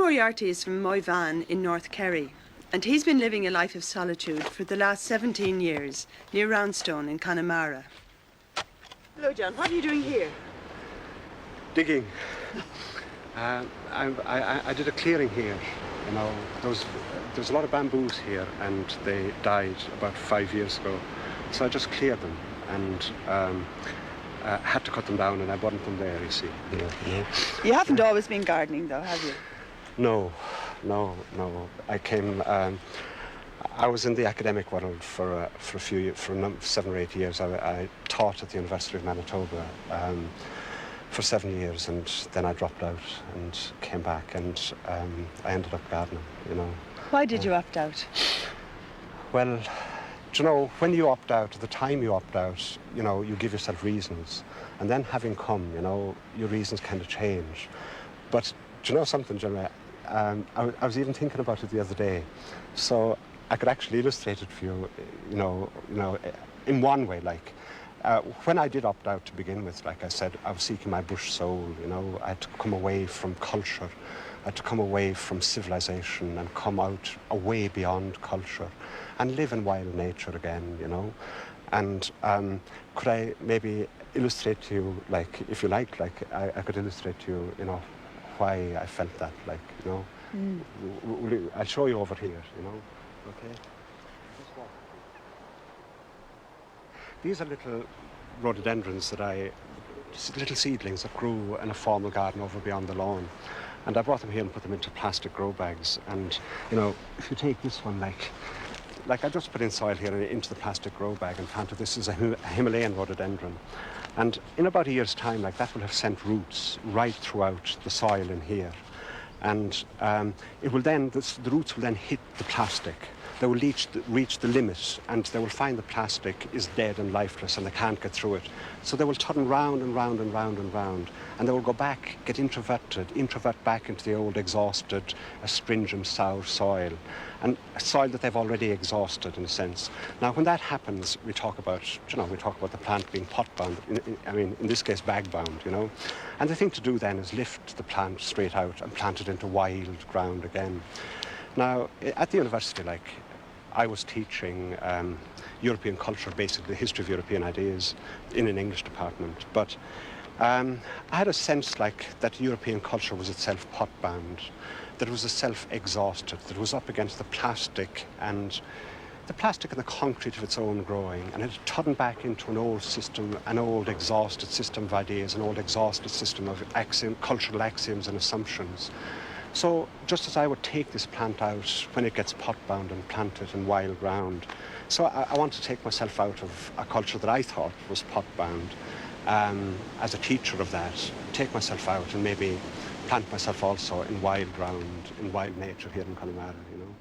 Moriarty is from Moyvan in North Kerry, and he's been living a life of solitude for the last 17 years near Roundstone in Kanamara. Hello, John. What are you doing here? Digging. I did a clearing here. You know, there was a lot of bamboos here, and they died about 5 years ago. So I just cleared them and had to cut them down, and I wanted them there, you see. You haven't always been gardening, though, have you? No. I came. I was in the academic world for 7 or 8 years. I taught at the University of Manitoba for 7 years, and then I dropped out and came back, and I ended up gardening. You know. Why did you opt out? Well, do you know, when you opt out, at the time you opt out, you know, you give yourself reasons, and then having come, you know, your reasons kind of change. But do you know something, John? I was even thinking about it the other day, so I could actually illustrate it for you. You know, in one way, like when I did opt out to begin with, like I said, I was seeking my bush soul. You know, I had to come away from culture, I had to come away from civilization, and come out away beyond culture, and live in wild nature again. You know, and could I maybe illustrate to you, like, if you like I could illustrate to you, you know, why I felt that, like, you know. I'll show you over here, you know. Okay. These are little rhododendrons little seedlings that grew in a formal garden over beyond the lawn. And I brought them here and put them into plastic grow bags. And, you know, if you take this one, like I just put in soil here into the plastic grow bag and planted this as a Himalayan rhododendron. And in about a year's time, like, that will have sent roots right throughout the soil in here. And it will then, the roots will then hit the plastic. They will reach the limit, and they will find the plastic is dead and lifeless, and they can't get through it. So they will turn round and round and round and round, and they will go back, get introvert back into the old exhausted, astringent, sour soil, and a soil that they've already exhausted, in a sense. Now, when that happens, we talk about the plant being pot-bound, in this case, bag-bound, you know. And the thing to do then is lift the plant straight out and plant it into wild ground again. Now, at the university, like, I was teaching European culture, basically the history of European ideas, in an English department. But I had a sense, like, that European culture was itself pot-bound, that it was self-exhaustive, that it was up against the plastic and the concrete of its own growing, and it had turned back into an old system, an old exhausted system of ideas, an old exhausted system of cultural axioms and assumptions. So just as I would take this plant out when it gets pot-bound and plant it in wild ground, so I want to take myself out of a culture that I thought was pot-bound, as a teacher of that, take myself out and maybe plant myself also in wild ground, in wild nature here in Connemara, you know.